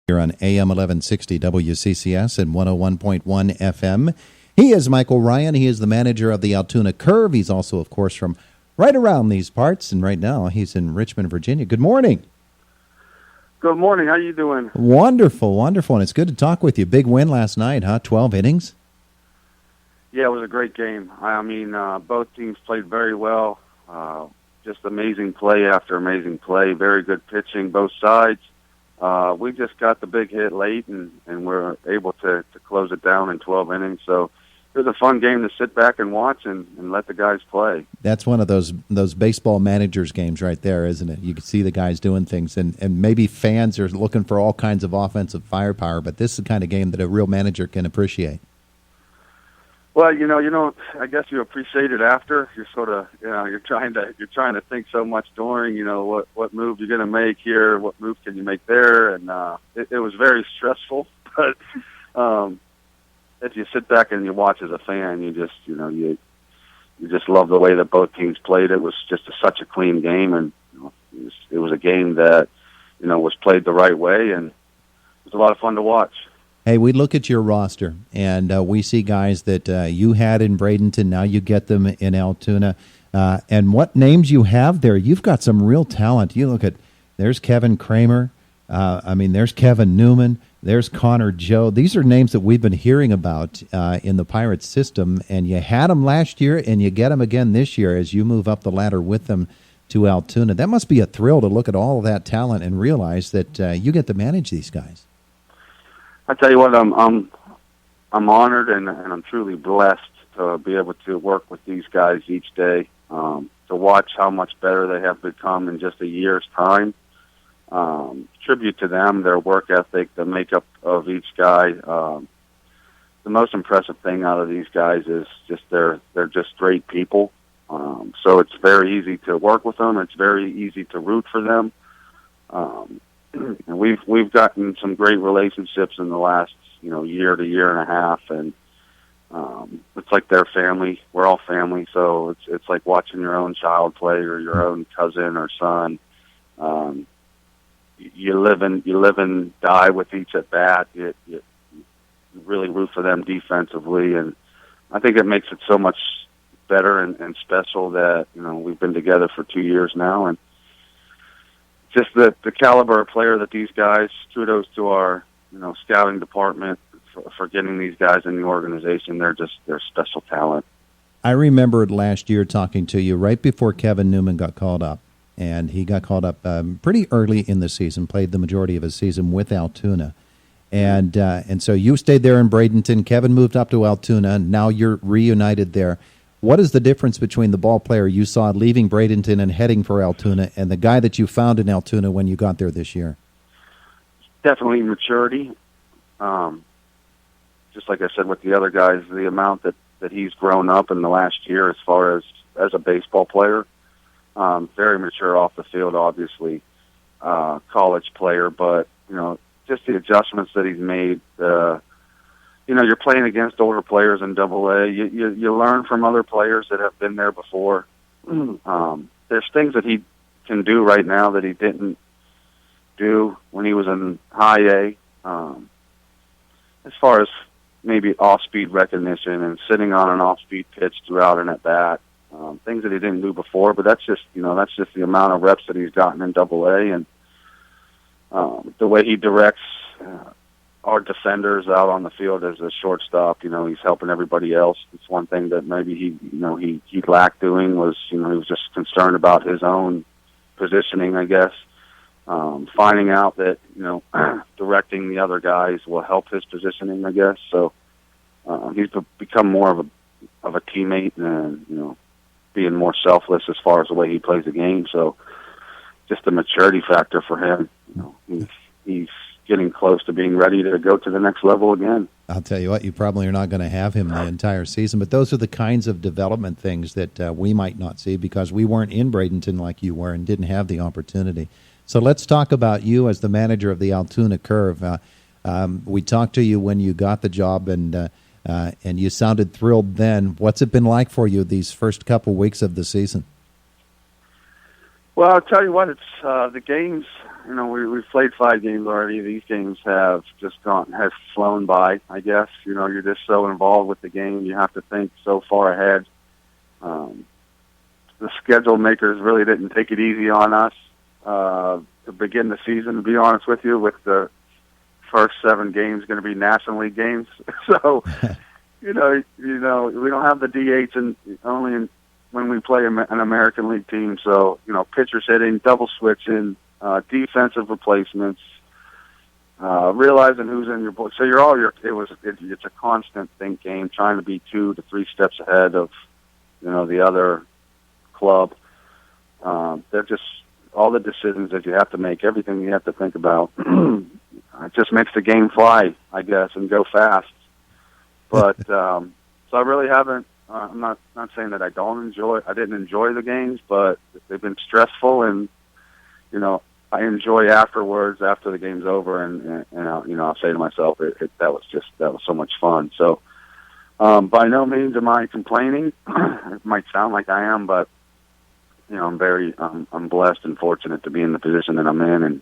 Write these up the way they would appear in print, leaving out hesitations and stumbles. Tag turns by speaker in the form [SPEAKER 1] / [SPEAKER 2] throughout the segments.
[SPEAKER 1] Here on AM 1160 WCCS and 101.1 FM. He is Michael Ryan. He is the manager of the Altoona Curve. He's also, of course, from right around these parts, and right now he's in Richmond, Virginia. Good morning.
[SPEAKER 2] Good morning. How you doing?
[SPEAKER 1] Wonderful, wonderful. And it's good to talk with you. Big win last night, huh? 12 innings?
[SPEAKER 2] Yeah, it was a great game. I mean, both teams played very well. Just amazing play after amazing play. Very good pitching, both sides. We just got the big hit late, and we're able to close it down in 12 innings. So it was a fun game to sit back and watch and let the guys play. That's
[SPEAKER 1] one of those baseball managers games right there, isn't it? You can see the guys doing things, and maybe fans are looking for all kinds of offensive firepower, but this is the kind of game that a real manager can appreciate.
[SPEAKER 2] Well, you don't. I guess you appreciate it after. You're sort of, you're trying to think so much during. What move you're going to make here, what move can you make there, and it was very stressful. But if you sit back and you watch as a fan, you just, you just love the way that both teams played. It was just such a clean game, and it was a game that, was played the right way, and it was a lot of fun to watch.
[SPEAKER 1] Hey, we look at your roster, and we see guys that you had in Bradenton. Now you get them in Altoona. And what names you have there, you've got some real talent. You look at, there's Kevin Kramer. There's Kevin Newman. There's Connor Joe. These are names that we've been hearing about in the Pirates system, and you had them last year, and you get them again this year as you move up the ladder with them to Altoona. That must be a thrill to look at all of that talent and realize that you get to manage these guys.
[SPEAKER 2] I tell you what, I'm honored and I'm truly blessed to be able to work with these guys each day. To watch how much better they have become in just a year's time. Tribute to them, their work ethic, the makeup of each guy. The most impressive thing out of these guys is just they're just great people. So it's very easy to work with them. It's very easy to root for them. And we've gotten some great relationships in the last year to year and a half, and it's like their family. We're all family, so it's like watching your own child play or your own cousin or son. You live and die with each at bat. You really root for them defensively, and I think it makes it so much better and special that we've been together for 2 years now, and just the caliber of player that these guys, kudos to our, scouting department for getting these guys in the organization. They're special talent.
[SPEAKER 1] I remembered last year talking to you right before Kevin Newman got called up, and he got called up pretty early in the season, played the majority of his season with Altoona. And so you stayed there in Bradenton. Kevin moved up to Altoona. Now you're reunited there. What is the difference between the ball player you saw leaving Bradenton and heading for Altoona and the guy that you found in Altoona when you got there this year?
[SPEAKER 2] Definitely maturity. Just like I said with the other guys, the amount that he's grown up in the last year as far as a baseball player. Very mature off the field, obviously. College player, but, just the adjustments that he's made. You're playing against older players in Double-A. You learn from other players that have been there before. There's things that he can do right now that he didn't do when he was in High A. As far as maybe off-speed recognition and sitting on an off-speed pitch throughout an at-bat, things that he didn't do before. But that's just the amount of reps that he's gotten in Double-A, and the way he directs our defenders out on the field as a shortstop. He's helping everybody else. It's one thing that maybe he lacked doing was, he was just concerned about his own positioning, I guess. Finding out that, directing the other guys will help his positioning, I guess. So he's become more of a teammate and, being more selfless as far as the way he plays the game. So just a maturity factor for him. He's getting close to being ready to go to the next level again.
[SPEAKER 1] I'll tell you what, you probably are not going to have him the entire season, but those are the kinds of development things that we might not see because we weren't in Bradenton like you were and didn't have the opportunity. So let's talk about you as the manager of the Altoona Curve. We talked to you when you got the job, and you sounded thrilled then. What's it been like for you these first couple weeks of the season?
[SPEAKER 2] Well, I'll tell you what, it's the games. We've played 5 games already. These games have flown by. I guess you're just so involved with the game. You have to think so far ahead. The schedule makers really didn't take it easy on us to begin the season. To be honest with you, with the first 7 games going to be National League games, so we don't have the DH when we play an American League team. So, pitchers hitting, double switching, defensive replacements, realizing who's in your book. So it's a constant think game, trying to be 2 to 3 steps ahead of, the other club. They're just all the decisions that you have to make, everything you have to think about. It just makes the game fly, I guess, and go fast. But, so I really haven't, I'm not saying that I didn't enjoy the games, but they've been stressful, and I enjoy afterwards, after the game's over, and I'll say to myself, that was so much fun. So by no means am I complaining. It might sound like I am, but I'm blessed and fortunate to be in the position that I'm in, and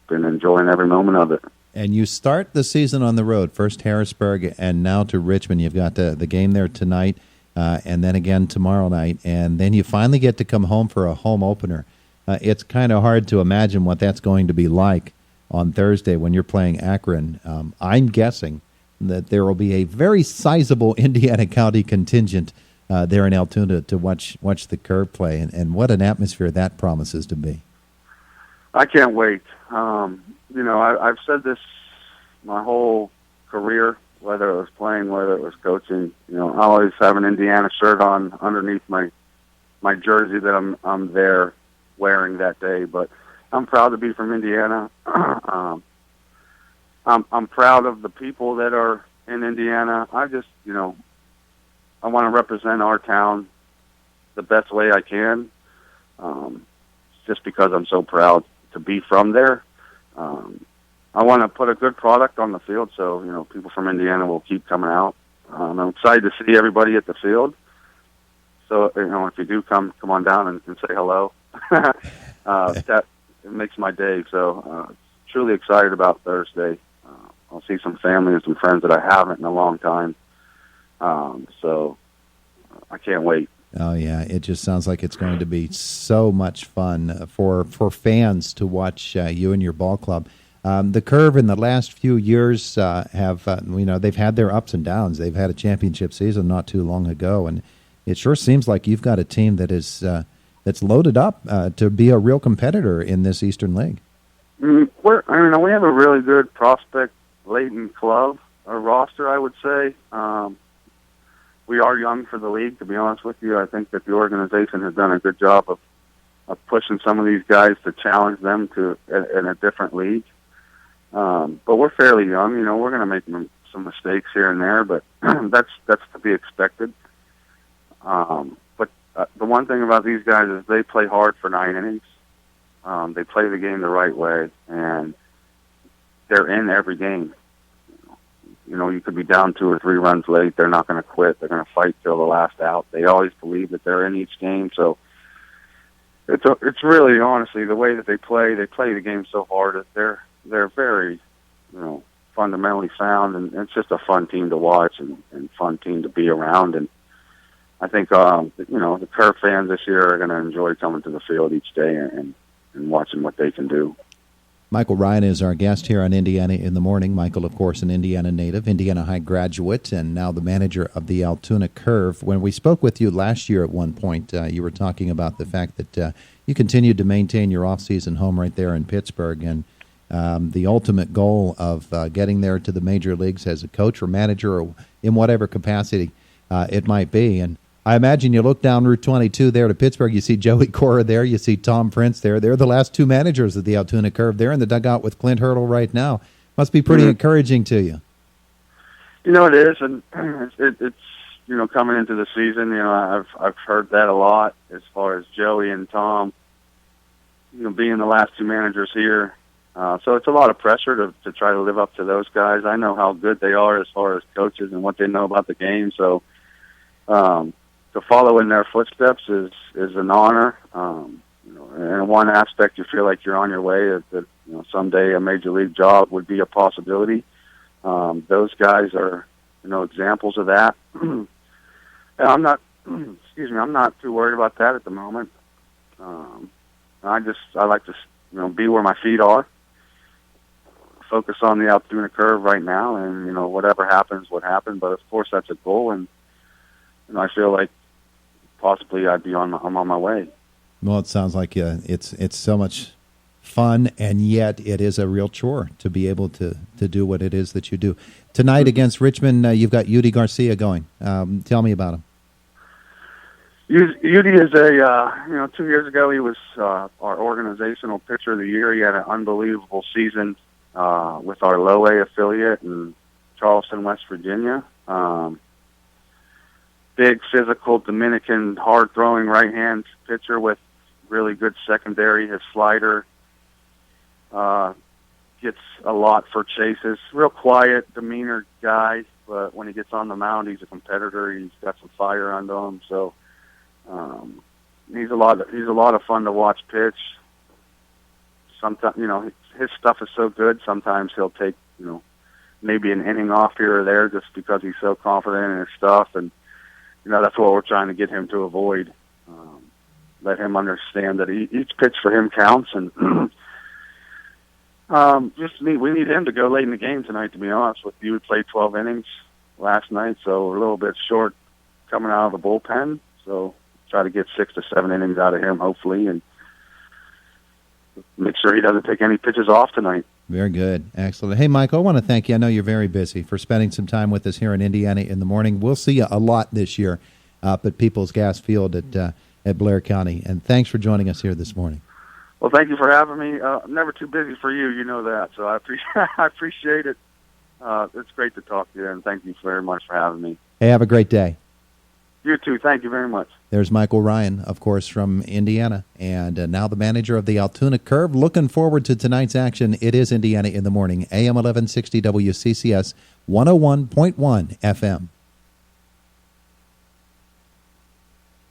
[SPEAKER 2] been enjoying every moment of it.
[SPEAKER 1] And you start the season on the road, first Harrisburg and now to Richmond. You've got the game there tonight and then again tomorrow night, and then you finally get to come home for a home opener. It's kind of hard to imagine what that's going to be like on Thursday when you're playing Akron. I'm guessing that there will be a very sizable Indiana County contingent there in Altoona to watch the Curve play, and what an atmosphere that promises to be.
[SPEAKER 2] I can't wait. I've said this my whole career, whether it was playing, whether it was coaching. I always have an Indiana shirt on underneath my jersey that I'm there wearing that day. But I'm proud to be from Indiana. I'm proud of the people that are in Indiana. I just, I want to represent our town the best way I can, just because I'm so proud to be from there. I want to put a good product on the field, so people from Indiana will keep coming out. I'm excited to see everybody at the field. So if you do come on down and say hello, that it makes my day. So truly excited about Thursday. I'll see some family and some friends that I haven't in a long time. So I can't wait.
[SPEAKER 1] Oh, yeah. It just sounds like it's going to be so much fun for fans to watch you and your ball club. The Curve in the last few years have, they've had their ups and downs. They've had a championship season not too long ago, and it sure seems like you've got a team that is that's loaded up to be a real competitor in this Eastern League.
[SPEAKER 2] We have a really good prospect-laden club, or roster, I would say. We are young for the league, to be honest with you. I think that the organization has done a good job of pushing some of these guys to challenge them in a different league. But we're fairly young. We're going to make some mistakes here and there, but that's to be expected. But the one thing about these guys is they play hard for 9 innings. They play the game the right way, and they're in every game. You could be down 2 or 3 runs late. They're not going to quit. They're going to fight till the last out. They always believe that they're in each game. So it's really, honestly, the way that they play the game so hard that they're very, fundamentally sound, and it's just a fun team to watch and fun team to be around. And I think, the Curve fans this year are going to enjoy coming to the field each day and watching what they can do.
[SPEAKER 1] Michael Ryan is our guest here on Indiana in the Morning. Michael, of course, an Indiana native, Indiana High graduate, and now the manager of the Altoona Curve. When we spoke with you last year at one point, you were talking about the fact that you continued to maintain your off-season home right there in Pittsburgh, and the ultimate goal of getting there to the major leagues as a coach or manager or in whatever capacity it might be. And I imagine you look down Route 22 there to Pittsburgh, you see Joey Cora there, you see Tom Prince there. They're the last 2 managers of the Altoona Curve. They're in the dugout with Clint Hurdle right now. Must be pretty encouraging to you.
[SPEAKER 2] It is, and it's coming into the season, I've heard that a lot as far as Joey and Tom, being the last 2 managers here. So it's a lot of pressure to try to live up to those guys. I know how good they are as far as coaches and what they know about the game, so to follow in their footsteps is an honor. in one aspect, you feel like you're on your way. That someday a major league job would be a possibility. Those guys are, examples of that. And I'm not, I'm not too worried about that at the moment. I like to, be where my feet are. Focus on the Altoona Curve right now, and whatever happens, what happened. But of course, that's a goal, and I feel like possibly I'm on my way.
[SPEAKER 1] Well, it sounds like it's so much fun, and yet it is a real chore to be able to do what it is that you do. Tonight against Richmond, you've got Yudi Garcia going. Tell me about him.
[SPEAKER 2] Yudi is 2 years ago he was our organizational pitcher of the year. He had an unbelievable season with our low A affiliate in Charleston, West Virginia. Big, physical, Dominican, hard-throwing right-hand pitcher with really good secondary. His slider gets a lot for chases. Real quiet, demeanor guy, but when he gets on the mound, he's a competitor. He's got some fire under him. So he's a lot of fun to watch pitch. Sometimes, his stuff is so good. Sometimes he'll take, maybe an inning off here or there just because he's so confident in his stuff. And that's what we're trying to get him to avoid. Let him understand that each pitch for him counts, and we need him to go late in the game tonight. To be honest with you, we played 12 innings last night, so we're a little bit short coming out of the bullpen. So try to get 6 to 7 innings out of him, hopefully, and make sure he doesn't take any pitches off tonight.
[SPEAKER 1] Very good. Excellent. Hey, Michael, I want to thank you. I know you're very busy, for spending some time with us here in Indiana in the morning. We'll see you a lot this year up at Peoples Gas Field at Blair County. And thanks for joining us here this morning.
[SPEAKER 2] Well, thank you for having me. I'm never too busy for you. You know that. So I appreciate it. It's great to talk to you, and thank you very much for having me.
[SPEAKER 1] Hey, have a great day.
[SPEAKER 2] You too. Thank you very much.
[SPEAKER 1] There's Michael Ryan, of course, from Indiana, and now the manager of the Altoona Curve. Looking forward to tonight's action. It is Indiana in the Morning, AM 1160 WCCS, 101.1 FM.